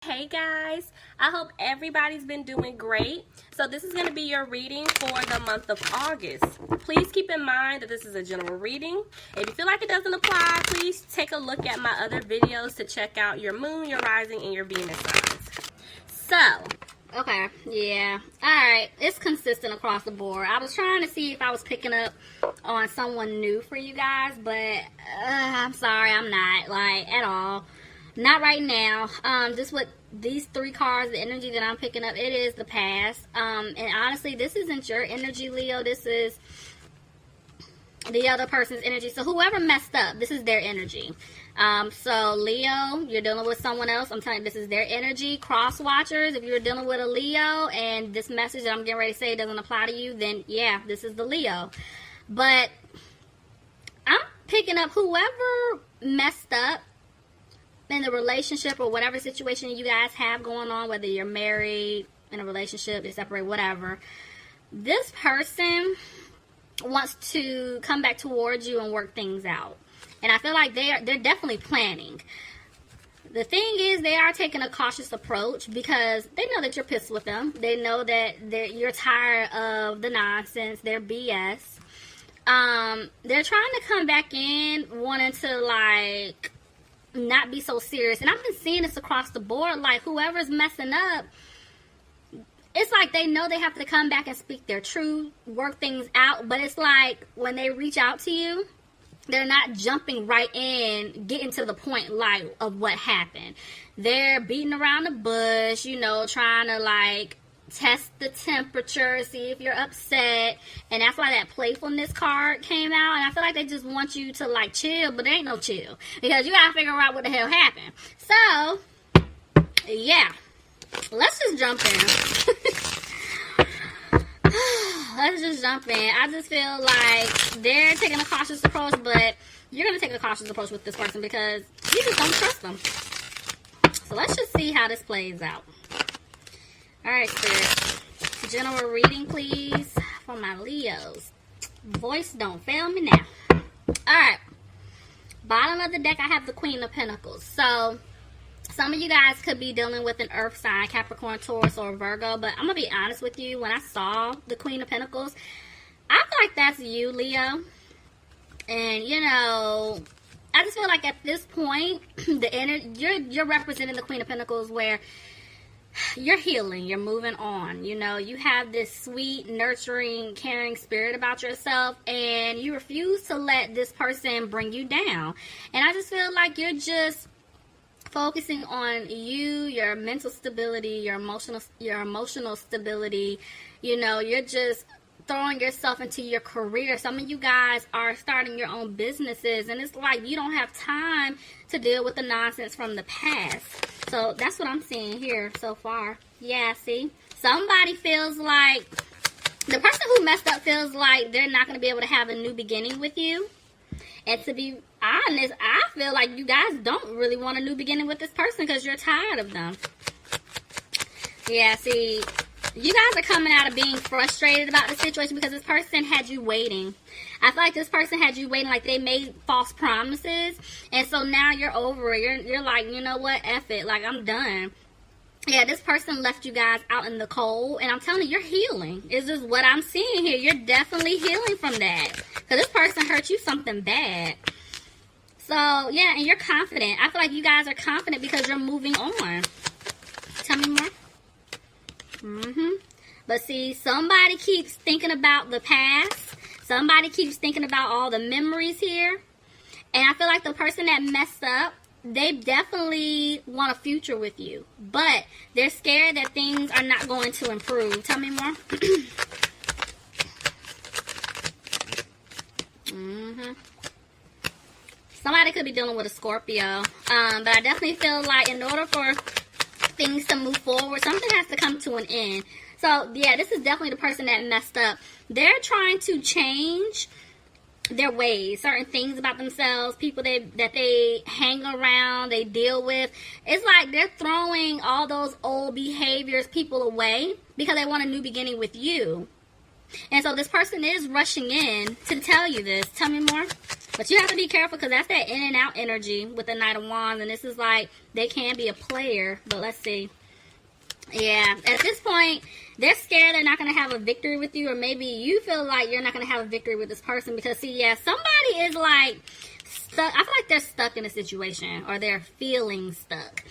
Hey guys, I hope everybody's been doing great. So this is going to be your reading for the month of August. Please keep in mind that this is a general reading. If you feel like it doesn't apply, please take a look at my other videos to check out your moon, your rising, and your Venus signs. Okay, yeah. Alright, it's consistent across the board. I was trying to see if I was picking up on someone new for you guys, but I'm sorry, I'm not, at all. Not right now. Just with these three cards, the energy that I'm picking up, it is the past. And honestly, this isn't your energy, Leo. This is the other person's energy. So whoever messed up, this is their energy. So Leo, you're dealing with someone else. I'm telling you, this is their energy. Cross watchers, if you're dealing with a Leo and this message that I'm getting ready to say doesn't apply to you, then yeah, this is the Leo. But I'm picking up whoever messed up in the relationship or whatever situation you guys have going on, whether you're married, in a relationship, you're separated, whatever. This person wants to come back towards you and work things out. And I feel like they're definitely planning. The thing is, they are taking a cautious approach because they know that you're pissed with them. They know that you're tired of the nonsense, their BS. They're trying to come back in, wanting to, not be so serious. And I've been seeing this across the board. Whoever's messing up, it's like they know they have to come back and speak their truth, work things out. But it's like when they reach out to you, they're not jumping right in, getting to the point of what happened. They're beating around the bush, trying to test the temperature, see if you're upset. And that's why that playfulness card came out. And I feel like they just want you to chill, but there ain't no chill, because you gotta figure out what the hell happened. So yeah, let's just jump in. Let's just jump in. I just feel like they're taking a cautious approach, but you're gonna take a cautious approach with this person because you just don't trust them. So let's just see how this plays out. Alright, Spirit. General reading, please, for my Leos. Voice, don't fail me now. Alright. Bottom of the deck, I have the Queen of Pentacles. So, some of you guys could be dealing with an earth sign, Capricorn, Taurus, or Virgo. But I'm going to be honest with you. When I saw the Queen of Pentacles, I feel like that's you, Leo. And, I just feel like at this point, you're representing the Queen of Pentacles where you're healing, you're moving on, you have this sweet, nurturing, caring spirit about yourself, and you refuse to let this person bring you down. And I just feel like you're just focusing on you, your mental stability, your emotional stability. You're just throwing yourself into your career. Some of you guys are starting your own businesses, and it's like you don't have time to deal with the nonsense from the past. So that's what I'm seeing here so far. Yeah, see? Somebody feels like, the person who messed up feels like they're not going to be able to have a new beginning with you. And to be honest, I feel like you guys don't really want a new beginning with this person because you're tired of them. Yeah, see, you guys are coming out of being frustrated about the situation because this person had you waiting. I feel like this person had you waiting, like they made false promises. And so now you're over it. You're like, you know what, F it. I'm done. Yeah, this person left you guys out in the cold. And I'm telling you, you're healing. It's just what I'm seeing here. You're definitely healing from that. Because this person hurt you something bad. So, yeah, and you're confident. I feel like you guys are confident because you're moving on. Tell me more. But see, somebody keeps thinking about the past. Somebody keeps thinking about all the memories here. And I feel like the person that messed up, they definitely want a future with you. But they're scared that things are not going to improve. Tell me more. Somebody could be dealing with a Scorpio. But I definitely feel like in order for things to move forward, something has to come to an end. So, yeah, this is definitely the person that messed up. They're trying to change their ways, certain things about themselves, people that they hang around, they deal with. It's like they're throwing all those old behaviors, people away because they want a new beginning with you. And so this person is rushing in to tell you this. Tell me more. But you have to be careful because that's that in and out energy with the Knight of Wands. And this is like, they can be a player. But let's see. Yeah, at this point, they're scared they're not going to have a victory with you. Or maybe you feel like you're not going to have a victory with this person. Because, see, yeah, somebody is like stuck. I feel like they're stuck in a situation. Or they're feeling stuck.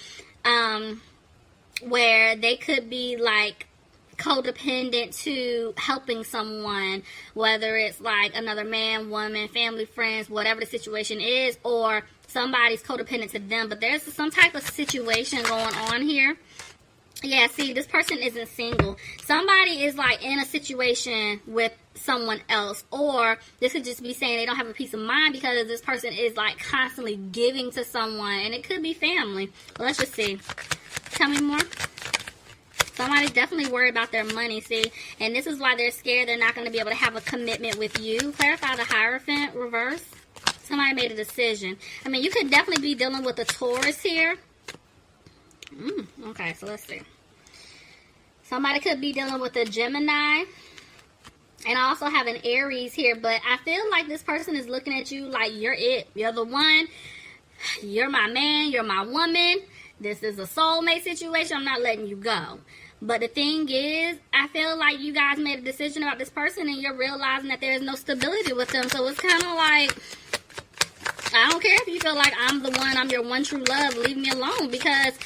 Where they could be like codependent to helping someone, whether it's like another man, woman, family, friends, whatever the situation is, or somebody's codependent to them. But there's some type of situation going on here. Yeah, see, this person isn't single. Somebody is like in a situation with someone else, or this could just be saying they don't have a peace of mind because this person is like constantly giving to someone, and it could be family. But let's just see. Tell me more. Somebody's definitely worried about their money, see? And this is why they're scared they're not going to be able to have a commitment with you. Clarify the Hierophant reverse. Somebody made a decision. I mean, you could definitely be dealing with a Taurus here. Okay, so let's see. Somebody could be dealing with a Gemini. And I also have an Aries here. But I feel like this person is looking at you like you're it. You're the one. You're my man. You're my woman. This is a soulmate situation. I'm not letting you go. But the thing is, I feel like you guys made a decision about this person and you're realizing that there is no stability with them. So it's kind of like, I don't care if you feel like I'm the one, I'm your one true love, leave me alone. Because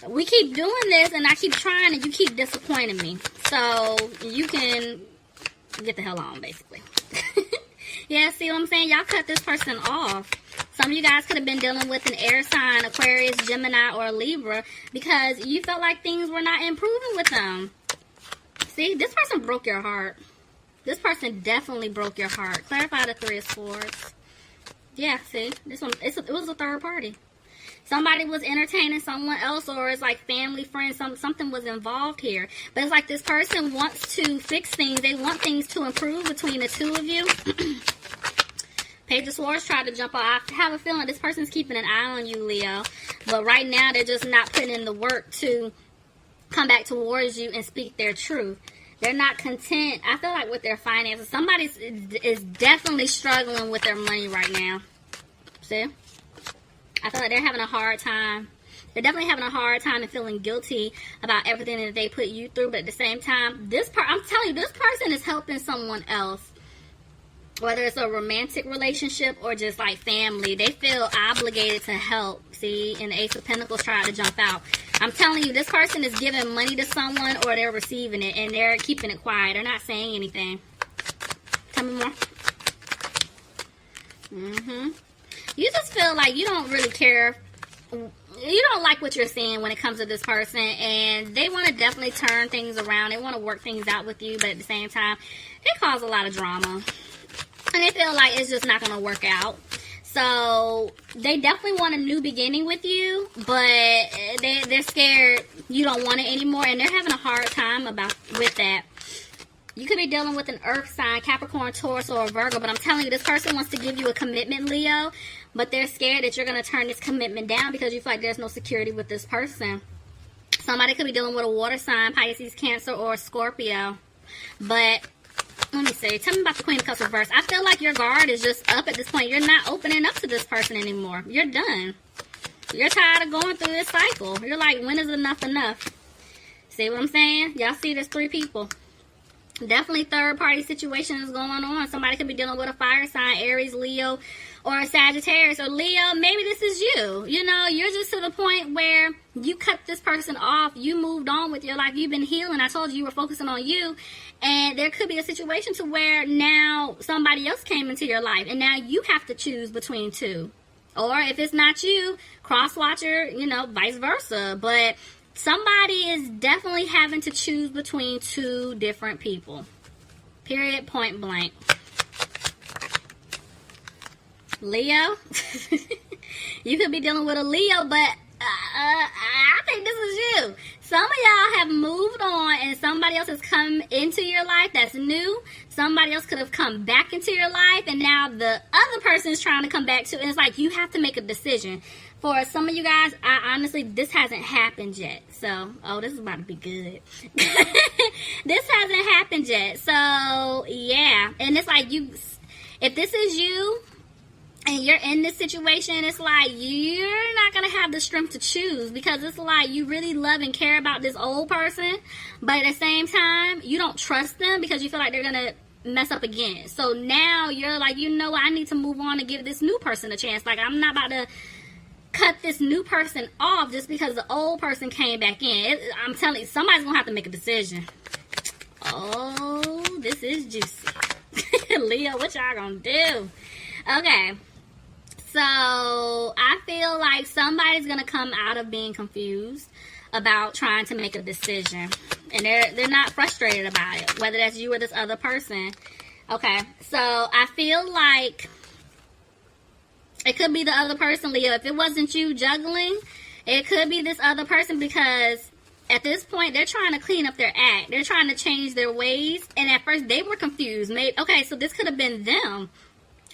we keep doing this and I keep trying and you keep disappointing me. So you can get the hell on, basically. Yeah, see what I'm saying? Y'all cut this person off. Some of you guys could have been dealing with an air sign, Aquarius, Gemini, or Libra, because you felt like things were not improving with them. See, this person broke your heart. This person definitely broke your heart. Clarify the Three of Swords. Yeah, see, this one, it was a third party. Somebody was entertaining someone else, or it's like family, friends, something was involved here. But it's like this person wants to fix things. They want things to improve between the two of you. Page of Swords tried to jump out. I have a feeling this person's keeping an eye on you, Leo. But right now, they're just not putting in the work to come back towards you and speak their truth. They're not content, I feel like, with their finances. Somebody is definitely struggling with their money right now. See? I feel like they're having a hard time. They're definitely having a hard time and feeling guilty about everything that they put you through. But at the same time, I'm telling you, this person is helping someone else. Whether it's a romantic relationship or just like family, they feel obligated to help. See, and the Ace of Pentacles tried to jump out. I'm telling you, this person is giving money to someone or they're receiving it and they're keeping it quiet. They're not saying anything. Tell me more. You just feel like you don't really care. You don't like what you're seeing when it comes to this person, and they want to definitely turn things around. They want to work things out with you, but at the same time, they cause a lot of drama. And they feel like it's just not going to work out. So they definitely want a new beginning with you, but they're scared you don't want it anymore, and they're having a hard time with that. You could be dealing with an earth sign, Capricorn, Taurus, or a Virgo, but I'm telling you, this person wants to give you a commitment, Leo, but they're scared that you're going to turn this commitment down because you feel like there's no security with this person. Somebody could be dealing with a water sign, Pisces, Cancer, or Scorpio. But let me see. Tell me about the Queen of Cups reverse. I feel like your guard is just up at this point. You're not opening up to this person anymore. You're done. You're tired of going through this cycle. You're like, when is enough enough? See what I'm saying? Y'all see there's 3 people. Definitely third-party situations going on. Somebody could be dealing with a fire sign, Aries, Leo, or a Sagittarius. Or Leo, maybe this is you. You know, you're just to the point where you cut this person off. You moved on with your life. You've been healing. I told you were focusing on you. And there could be a situation to where now somebody else came into your life. And now you have to choose between 2. Or if it's not you, cross-watcher, you know, vice versa. But somebody is definitely having to choose between 2 different people. Period, point blank. Leo, you could be dealing with a Leo, but I think this is you. Some of y'all have moved on and somebody else has come into your life that's new. Somebody else could have come back into your life, and now the other person is trying to come back to, and it's like you have to make a decision. For some of you guys, honestly, this hasn't happened yet. So, oh, this is about to be good. This hasn't happened yet. So, yeah. And it's like if this is you, and you're in this situation, it's like you're not going to have the strength to choose, because it's like you really love and care about this old person, but at the same time, you don't trust them because you feel like they're going to mess up again. So now you're like, you know what, I need to move on and give this new person a chance. Like, I'm not about to cut this new person off just because the old person came back in. I'm telling you, somebody's going to have to make a decision. Oh, this is juicy. Leo, what y'all going to do? Okay. So, I feel like somebody's going to come out of being confused about trying to make a decision. And they're not frustrated about it, whether that's you or this other person. Okay. So, I feel like it could be the other person, Leo. If it wasn't you juggling, it could be this other person, because at this point, they're trying to clean up their act. They're trying to change their ways. And at first, they were confused. Maybe, okay, so this could have been them,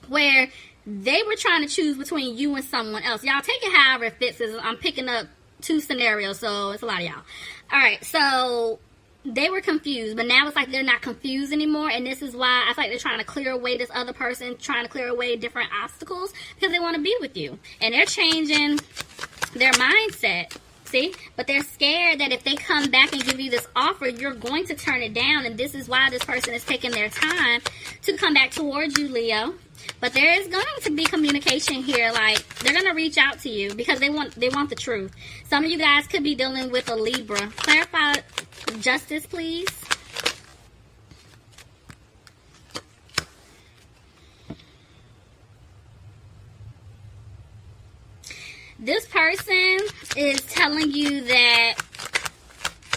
where they were trying to choose between you and someone else. Y'all take it however it fits. I'm picking up 2 scenarios, so it's a lot of y'all. Alright, so they were confused, but now it's like they're not confused anymore, and this is why I feel like they're trying to clear away this other person, trying to clear away different obstacles, because they want to be with you. And they're changing their mindset. See? But they're scared that if they come back and give you this offer, you're going to turn it down, and this is why this person is taking their time to come back towards you, Leo. But there is going to be communication here. Like, they're going to reach out to you because they want the truth. Some of you guys could be dealing with a Libra. Clarify justice, please. This person is telling you that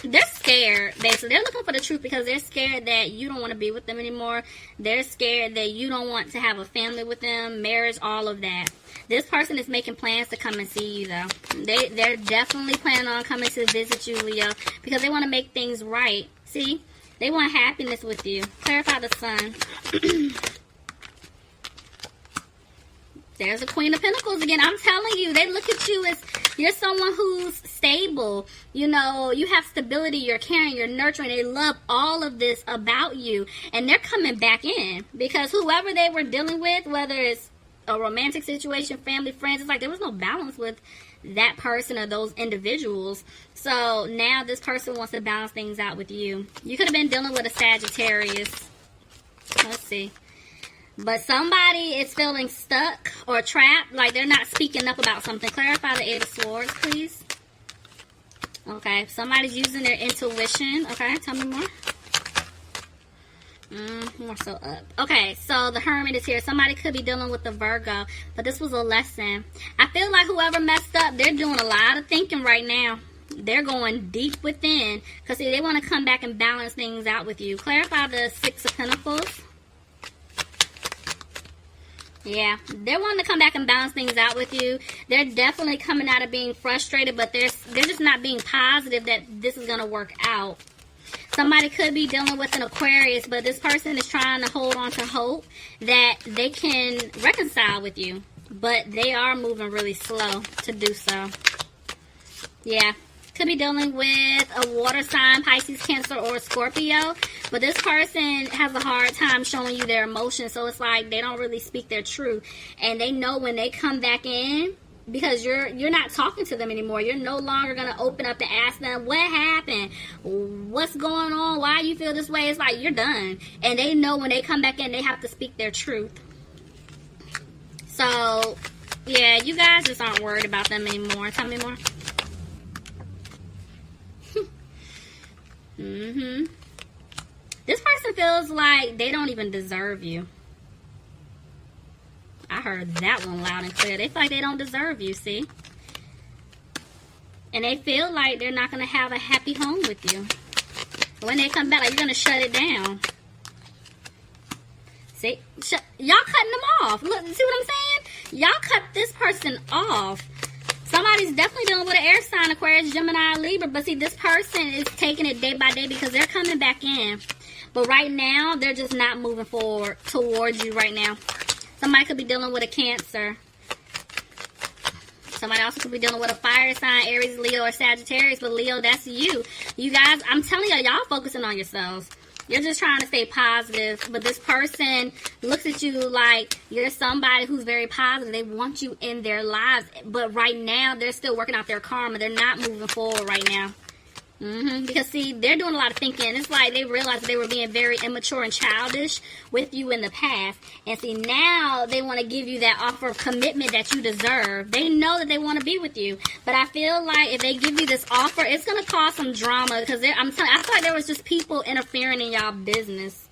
they're scared, basically. They're looking for the truth because they're scared that you don't want to be with them anymore. They're scared that you don't want to have a family with them, marriage, all of that. This person is making plans to come and see you, though. They're definitely planning on coming to visit you, Leo, because they want to make things right. See? They want happiness with you. Clarify the sun. There's a Queen of Pentacles again. I'm telling you, they look at you as you're someone who's stable. You know, you have stability, you're caring, you're nurturing. They love all of this about you. And they're coming back in because whoever they were dealing with, whether it's a romantic situation, family, friends, it's like there was no balance with that person or those individuals. So now this person wants to balance things out with you. You could have been dealing with a Sagittarius. Let's see. But somebody is feeling stuck or trapped, like they're not speaking up about something. Clarify the 8 of Swords, please. Okay, somebody's using their intuition. Okay, tell me more. More so up. Okay, so the Hermit is here. Somebody could be dealing with the Virgo, but this was a lesson. I feel like whoever messed up, they're doing a lot of thinking right now. They're going deep within because they want to come back and balance things out with you. Clarify the 6 of Pentacles. Yeah, they're wanting to come back and balance things out with you. They're definitely coming out of being frustrated, but they're just not being positive that this is going to work out. Somebody could be dealing with an Aquarius, but this person is trying to hold on to hope that they can reconcile with you. But they are moving really slow to do so. Yeah. Could be dealing with a water sign, Pisces, Cancer, or Scorpio. But this person has a hard time showing you their emotions. So it's like they don't really speak their truth. And they know when they come back in, because you're not talking to them anymore. You're no longer going to open up to ask them, what happened? What's going on? Why you feel this way? It's like you're done. And they know when they come back in, they have to speak their truth. So, yeah, you guys just aren't worried about them anymore. Tell me more. This person feels like they don't even deserve you. I heard that one loud and clear. They feel like they don't deserve you, see? And they feel like they're not going to have a happy home with you. When they come back, like, you're going to shut it down. See? Y'all cutting them off. Look, see what I'm saying? Y'all cut this person off. Somebody's definitely dealing with an air sign, Aquarius, Gemini, Libra. But see, this person is taking it day by day because they're coming back in. But right now, they're just not moving forward towards you right now. Somebody could be dealing with a Cancer. Somebody also could be dealing with a fire sign, Aries, Leo, or Sagittarius. But Leo, that's you. You guys, I'm telling y'all focusing on yourselves. You're just trying to stay positive, but this person looks at you like you're somebody who's very positive. They want you in their lives, but right now they're still working out their karma. They're not moving forward right now. Because, see, they're doing a lot of thinking. It's like they realized that they were being very immature and childish with you in the past. And, see, now they want to give you that offer of commitment that you deserve. They know that they want to be with you. But I feel like if they give you this offer, it's going to cause some drama. Because I feel like there was just people interfering in y'all business.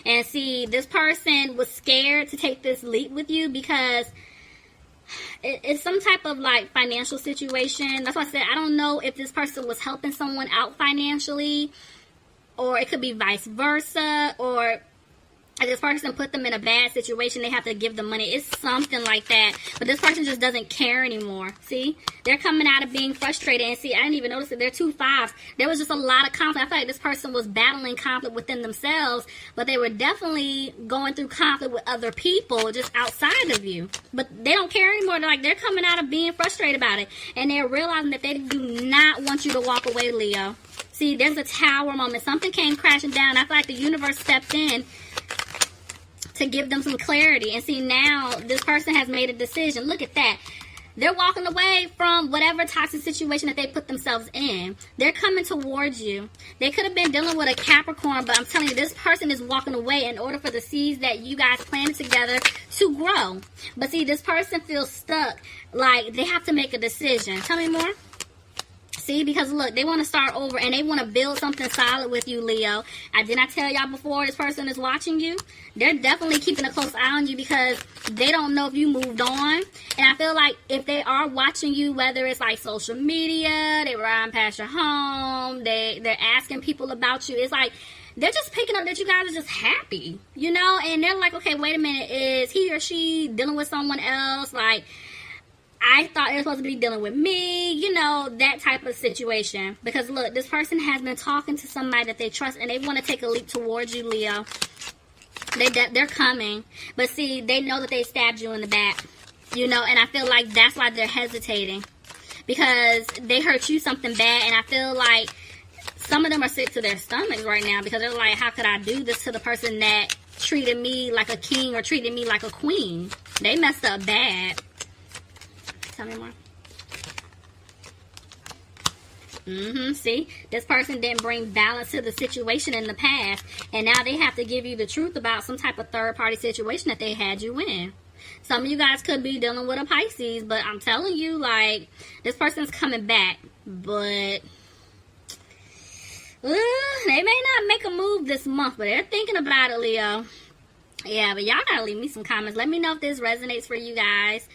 And, see, this person was scared to take this leap with you because it's some type of like financial situation. That's why I said I don't know if this person was helping someone out financially, or it could be vice versa, or if this person put them in a bad situation, they have to give them money. It's something like that. But this person just doesn't care anymore. See? They're coming out of being frustrated. And see, I didn't even notice that they're 2 5s. There was just a lot of conflict. I feel like this person was battling conflict within themselves, but they were definitely going through conflict with other people just outside of you. But they don't care anymore. They're coming out of being frustrated about it. And they're realizing that they do not want you to walk away, Leo. See, there's a tower moment. Something came crashing down. I feel like the universe stepped in to give them some clarity. And see, now this person has made a decision. Look at that. They're walking away from whatever toxic situation that they put themselves in. They're coming towards you. They could have been dealing with a Capricorn, but I'm telling you, this person is walking away in order for the seeds that you guys planted together to grow. But see, this person feels stuck. Like, they have to make a decision. Tell me more. See, because look, they want to start over and they want to build something solid with you, Leo. Did I tell y'all before this person is watching you? They're definitely keeping a close eye on you because they don't know if you moved on. And I feel like if they are watching you, whether it's like social media, they ride past your home, they're asking people about you. It's like they're just picking up that you guys are just happy, you know? And they're like, okay, wait a minute, is he or she dealing with someone else? Like, I thought they were supposed to be dealing with me, you know, that type of situation. Because, look, this person has been talking to somebody that they trust, and they want to take a leap towards you, Leo. They're coming. But, see, they know that they stabbed you in the back, you know, and I feel like that's why they're hesitating. Because they hurt you something bad, and I feel like some of them are sick to their stomachs right now because they're like, how could I do this to the person that treated me like a king or treated me like a queen? They messed up bad. Tell me more. See, this person didn't bring balance to the situation in the past, and now they have to give you the truth about some type of third-party situation that they had you in. Some of you guys could be dealing with a Pisces, but I'm telling you, like, this person's coming back, but they may not make a move this month, but they're thinking about it, Leo. Yeah, but y'all gotta leave me some comments. Let me know if this resonates for you guys.